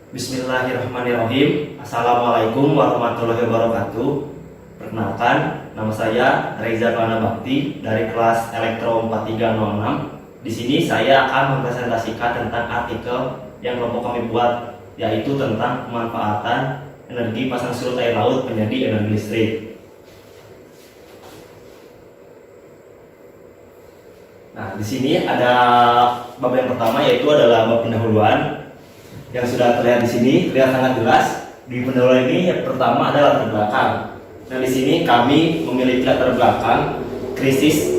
Bismillahirrahmanirrahim. Assalamualaikum warahmatullahi wabarakatuh. Perkenalkan, nama saya Reza Kelana Bakti dari kelas Elektro 4306. Di sini saya akan mempresentasikan tentang artikel yang kelompok kami buat, yaitu tentang pemanfaatan energi pasang surut air laut menjadi energi listrik. Nah, di sini ada bab yang pertama, yaitu adalah bab pendahuluan. Yang sudah terlihat di sini terlihat sangat jelas. Di pendahuluan ini yang pertama adalah latar belakang. Nah, di sini kami memiliki latar belakang krisis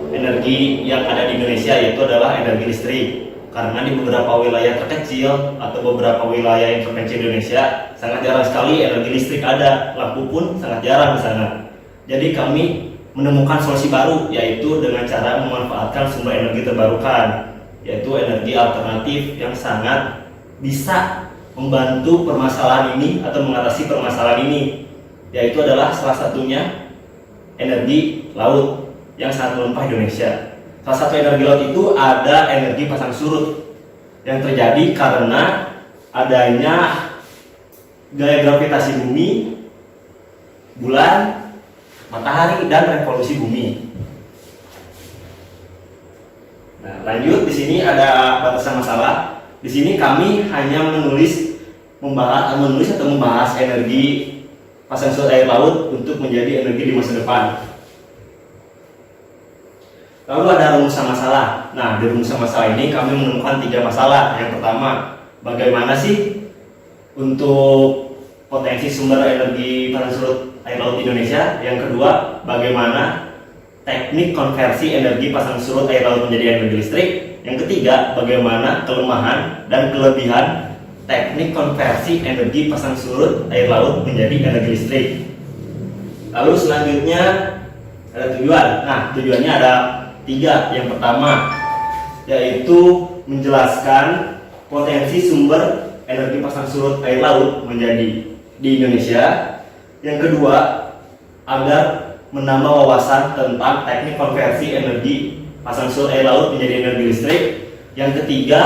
energi yang ada di Indonesia, yaitu adalah energi listrik. Karena di beberapa wilayah terkecil atau beberapa wilayah yang terpencil Indonesia sangat jarang sekali energi listrik ada, lampu pun sangat jarang di sana. Jadi kami menemukan solusi baru, yaitu dengan cara memanfaatkan sumber energi terbarukan, yaitu energi alternatif yang sangat bisa membantu permasalahan ini atau mengatasi permasalahan ini, yaitu adalah salah satunya energi laut yang sangat melimpah Indonesia. Salah satu energi laut itu ada energi pasang surut yang terjadi karena adanya gaya gravitasi bumi, bulan, matahari, dan revolusi bumi. Nah, lanjut, di sini ada batasan masalah. Di sini kami hanya membahas energi pasang surut air laut untuk menjadi energi di masa depan. Lalu ada rumusan masalah. Nah, di rumusan masalah ini kami menemukan 3 masalah. Yang pertama, bagaimana sih untuk potensi sumber energi pasang surut air laut di Indonesia. Yang kedua, bagaimana teknik konversi energi pasang surut air laut menjadi energi listrik. Yang ketiga, bagaimana kelemahan dan kelebihan teknik konversi energi pasang surut air laut menjadi energi listrik. Lalu selanjutnya ada tujuan. Nah, tujuannya ada 3. Yang pertama, yaitu menjelaskan potensi sumber energi pasang surut air laut menjadi di Indonesia. Yang kedua, agar menambah wawasan tentang teknik konversi energi pasang surut air laut menjadi energi listrik. Yang ketiga,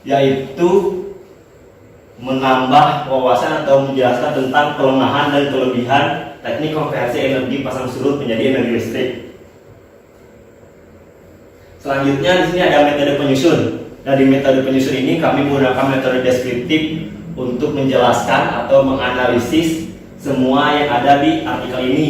yaitu menambah wawasan atau menjelaskan tentang kelemahan dan kelebihan teknik konversi energi pasang surut menjadi energi listrik. Selanjutnya di sini ada metode penyusun. Nah, di metode penyusun ini kami menggunakan metode deskriptif untuk menjelaskan atau menganalisis semua yang ada di artikel ini.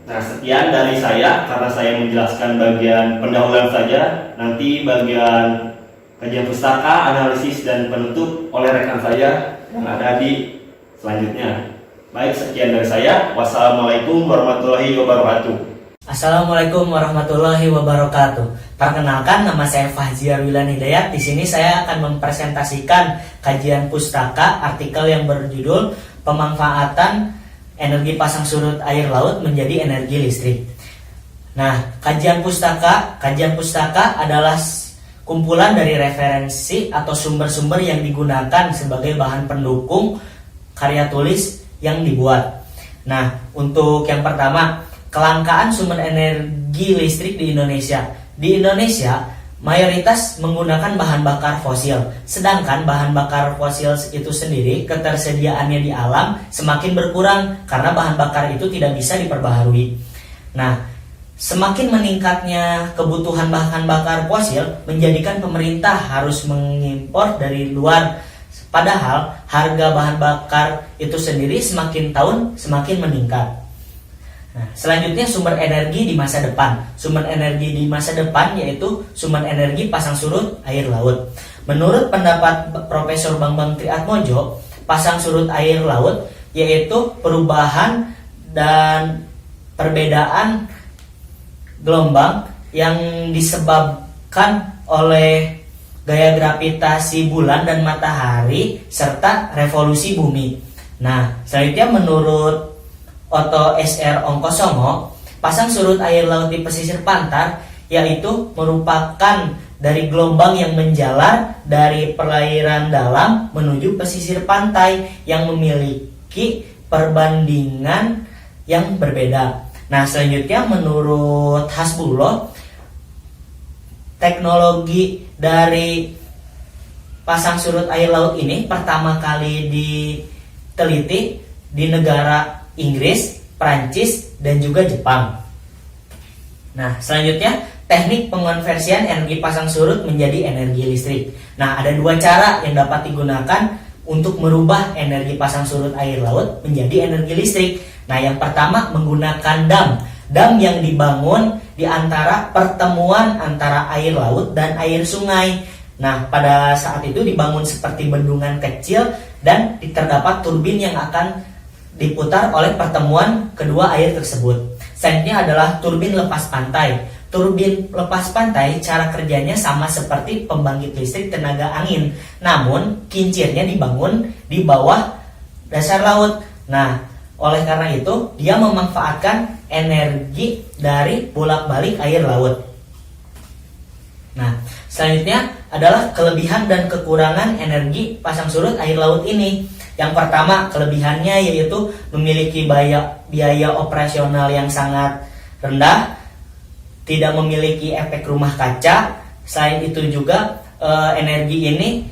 Nah, sekian dari saya, karena saya menjelaskan bagian pendahuluan saja. Nanti bagian kajian pustaka, analisis, dan penutup oleh rekan saya yang ada di selanjutnya. Baik, sekian dari saya. Wassalamualaikum warahmatullahi wabarakatuh. Assalamualaikum warahmatullahi wabarakatuh. Perkenalkan, nama saya Fahziar Wilan Hidayat. Di sini saya akan mempresentasikan kajian pustaka artikel yang berjudul Pemanfaatan Energi Pasang Surut Air Laut Menjadi Energi Listrik. Nah, kajian pustaka adalah kumpulan dari referensi atau sumber-sumber yang digunakan sebagai bahan pendukung karya tulis yang dibuat. Nah, untuk yang pertama, kelangkaan sumber energi listrik di Indonesia. Di Indonesia, mayoritas menggunakan bahan bakar fosil, sedangkan bahan bakar fosil itu sendiri ketersediaannya di alam semakin berkurang karena bahan bakar itu tidak bisa diperbaharui. Nah, semakin meningkatnya kebutuhan bahan bakar fosil menjadikan pemerintah harus mengimpor dari luar, padahal harga bahan bakar itu sendiri semakin tahun semakin meningkat. Nah, selanjutnya sumber energi di masa depan. Sumber energi di masa depan yaitu sumber energi pasang surut air laut. Menurut pendapat Profesor Bambang Triatmojo, pasang surut air laut yaitu perubahan dan perbedaan gelombang yang disebabkan oleh gaya gravitasi bulan dan matahari serta revolusi bumi. Nah, selanjutnya menurut Otto S.R. Ongkosomo, pasang surut air laut di pesisir pantai yaitu merupakan dari gelombang yang menjalar dari perairan dalam menuju pesisir pantai yang memiliki perbandingan yang berbeda. Nah, selanjutnya menurut Hasbullah, teknologi dari pasang surut air laut ini pertama kali diteliti di negara Inggris, Prancis, dan juga Jepang. Nah, selanjutnya teknik pengonversian energi pasang surut menjadi energi listrik. Nah, ada dua cara yang dapat digunakan untuk merubah energi pasang surut air laut menjadi energi listrik. Nah, yang pertama menggunakan dam. Dam yang dibangun di antara pertemuan antara air laut dan air sungai. Nah, pada saat itu dibangun seperti bendungan kecil dan terdapat turbin yang akan diputar oleh pertemuan kedua air tersebut. Selanjutnya adalah turbin lepas pantai. Turbin lepas pantai cara kerjanya sama seperti pembangkit listrik tenaga angin, namun kincirnya dibangun di bawah dasar laut. Nah, oleh karena itu dia memanfaatkan energi dari bolak-balik air laut. Nah, selanjutnya adalah kelebihan dan kekurangan energi pasang surut air laut ini. Yang pertama, kelebihannya yaitu memiliki biaya operasional yang sangat rendah, tidak memiliki efek rumah kaca. Selain itu juga energi ini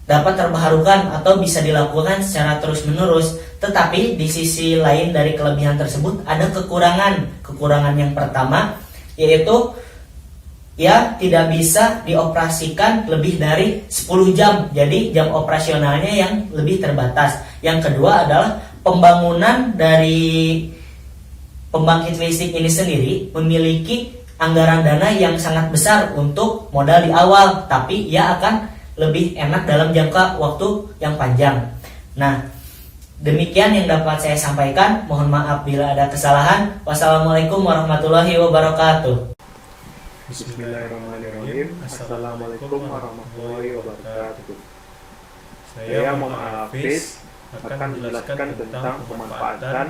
dapat terbarukan atau bisa dilakukan secara terus-menerus. Tetapi di sisi lain dari kelebihan tersebut ada kekurangan. Kekurangan yang pertama yaitu ya tidak bisa dioperasikan lebih dari 10 jam. Jadi jam operasionalnya yang lebih terbatas. Yang kedua adalah pembangunan dari pembangkit listrik ini sendiri memiliki anggaran dana yang sangat besar untuk modal di awal, tapi ia akan lebih enak dalam jangka waktu yang panjang. Nah, demikian yang dapat saya sampaikan. Mohon maaf bila ada kesalahan. Wassalamualaikum warahmatullahi wabarakatuh. Bismillahirrahmanirrahim. Assalamualaikum warahmatullahi wabarakatuh. Saya Muhammad Hafiz akan menjelaskan tentang pemanfaatan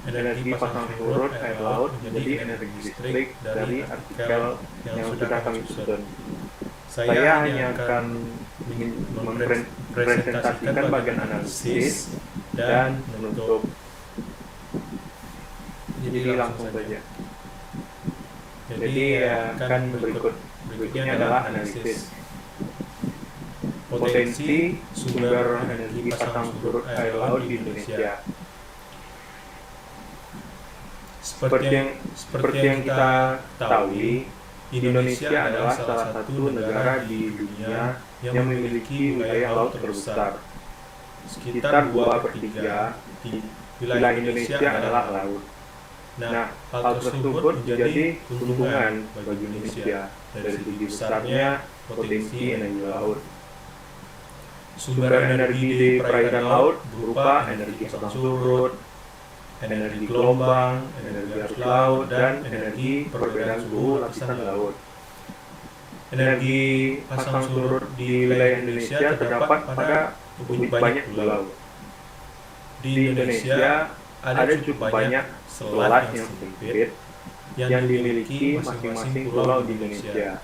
energi pasang surut air laut menjadi energi listrik dari artikel yang sudah kami susun. Saya hanya akan mempresentasikan bagian analisis dan menutup. Jadi langsung saja. Jadi akan berikutnya adalah analisis potensi sumber energi pasang surut air laut di Indonesia. Seperti yang kita ketahui, Indonesia adalah salah satu negara di dunia yang memiliki wilayah laut terbesar. Sekitar 2/3 wilayah Indonesia adalah laut. Nah, hal tersebut menjadi keuntungan bagi Indonesia dari segi besarnya potensi energi laut. Sumber energi di perairan laut berupa energi pasang surut, energi gelombang, energi arus laut, dan energi perbedaan suhu lapisan laut. Energi pasang surut di wilayah Indonesia terdapat pada banyak pulau. Di Indonesia ada cukup banyak selat yang sempit yang dimiliki masing-masing pulau di Indonesia.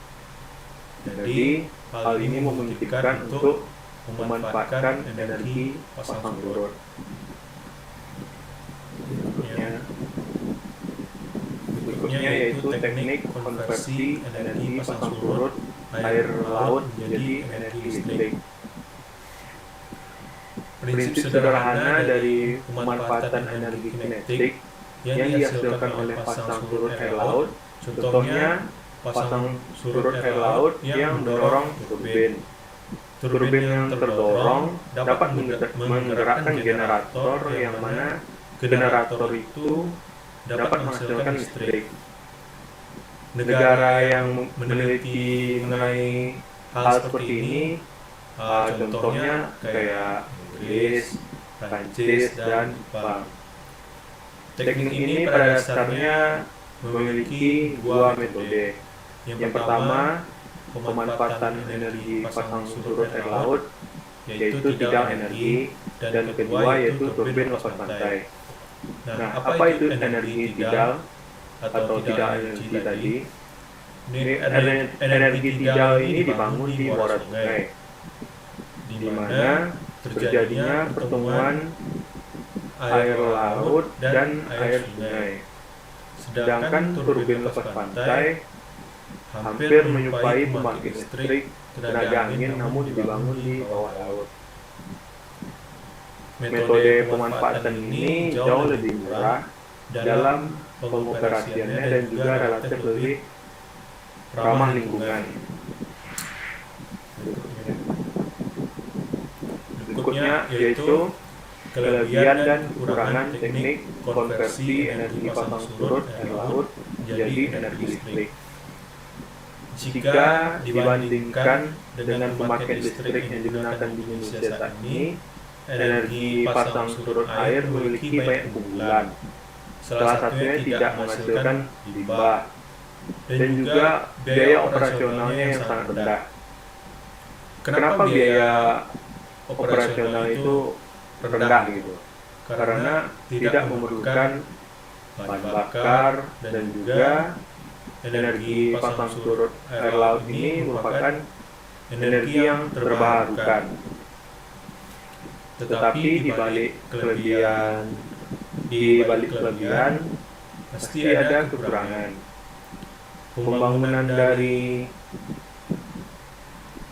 Jadi, hal ini memungkinkan untuk memanfaatkan energi pasang surut. Berikutnya yaitu teknik konversi energi pasang surut air laut menjadi energi listrik. Prinsip sederhana dari pemanfaatan energi kinetik yang dihasilkan oleh pasang surut air laut, contohnya pasang surut air laut yang mendorong turbin. Turbin yang terdorong dapat menggerakkan generator yang mana generator itu dapat menghasilkan listrik. Negara yang meneliti mengenai hal seperti ini, contohnya kayak Inggris, Prancis, dan Jepang. Teknik ini pada dasarnya memiliki dua metode. Yang pertama, pemanfaatan energi pasang surut air laut, yaitu tidal energi, dan kedua yaitu turbin lepas pantai. Nah, apa itu energi tidal atau tidal energi tadi? Energi tidal ini dibangun di muara sungai, di mana terjadinya pertemuan air laut dan air sungai. Sedangkan turbin lepas pantai hampir menyerupai pembangkit listrik tenaga angin namun dibangun di bawah laut. Metode pemanfaatan ini jauh lebih murah dalam pengoperasiannya dan juga relatif lebih ramah lingkungan. Berikutnya yaitu kelebihan dan kekurangan teknik konversi energi pasang surut air laut menjadi energi listrik. Jika dibandingkan dengan pembangkit listrik yang digunakan di Indonesia saat ini, energi pasang surut air memiliki banyak keunggulan. Salah satunya tidak menghasilkan limbah dan juga biaya operasionalnya yang sangat rendah. Kenapa biaya operasional itu rendah gitu? Karena tidak memerlukan bahan bakar dan juga energi pasang surut air laut ini merupakan energi yang terbarukan. Tetapi di balik kelebihan pasti ada kekurangan.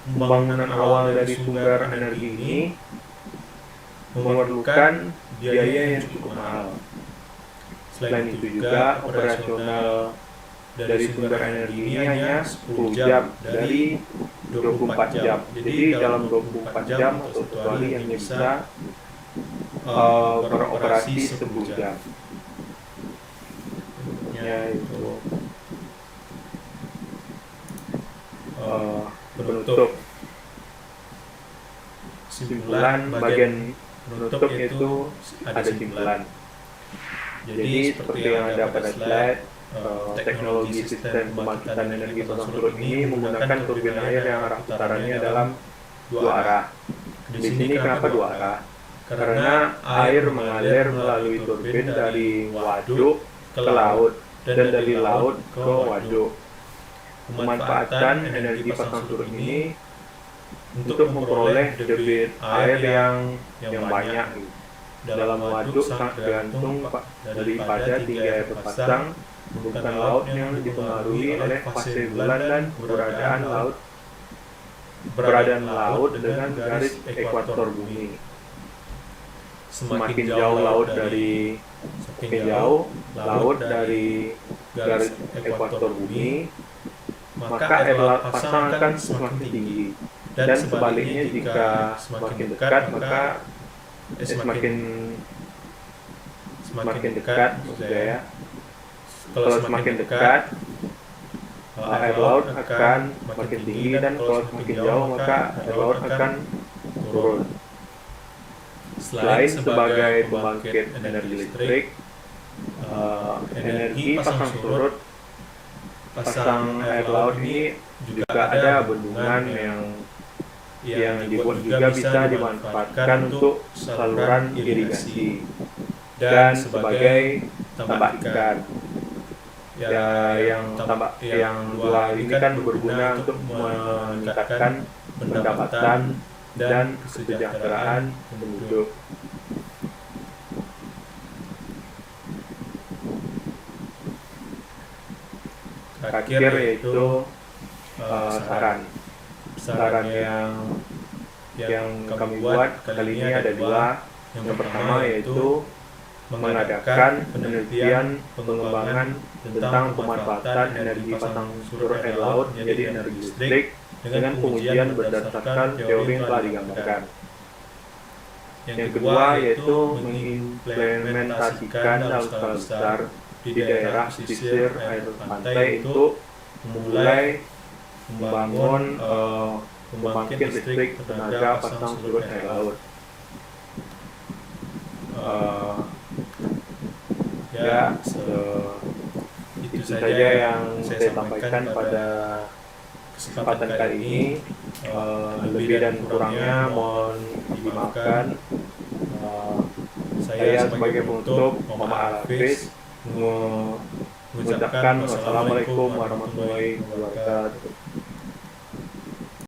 Pembangunan awal dari sumber energi ini memerlukan biaya yang cukup mahal. Selain itu juga operasional dari sumber energi ini hanya 10 jam dari 24 jam. Jadi dalam 24 jam atau 1 hari hanya bisa beroperasi 10 jam. Yaitu penutup. Simpulan bagian penutup itu ada simpulan. Jadi seperti yang ada pada slide, teknologi sistem pembangkitan energi pasang surut ini menggunakan turbin air yang arah putarannya dalam 2 arah. Di sini kenapa 2 arah? Karena air mengalir melalui turbin dari waduk ke laut dan dari laut ke waduk. Pemanfaatan energi pasang surut ini untuk memperoleh debit air yang banyak. Dalam waduk sangat tergantung daripada tinggi air terpasang, bukan laut yang dipengaruhi oleh fase bulan dan keberadaan laut dengan garis ekuator bumi. Semakin jauh laut dari garis ekuator bumi, maka air laut pasang akan semakin tinggi. Dan sebaliknya jika semakin dekat maka semakin dekat maksudnya ya. Kalau semakin dekat air laut akan makin tinggi dan kalau semakin jauh maka air laut akan turun. Selain sebagai pembangkit energi listrik, energi pasang surut pasang air laut ini juga ada bendungan yang dibuat juga bisa dimanfaatkan untuk saluran irigasi dan sebagai tambak ikan. Yang dua ini kan berguna untuk meningkatkan pendapatan dan kesejahteraan penduduk. Terakhir yaitu saran yang kami buat kali ini ada 2. Yang pertama yaitu mengadakan penelitian pengembangan tentang pemanfaatan energi pasang surut air laut menjadi energi listrik dengan pengujian berdasarkan teori yang telah digambarkan. Yang kedua yaitu mengimplementasikan dalam skala besar di daerah pesisir air pantai untuk memulai membangun pembangkit listrik tenaga pasang surut air laut. Itu saja yang saya sampaikan pada kesempatan kali ini. Lebih dan kurangnya mohon dimaafkan. Saya sebagai penutup Muhammad Al-Hafiz mengucapkan wassalamualaikum warahmatullahi wabarakatuh.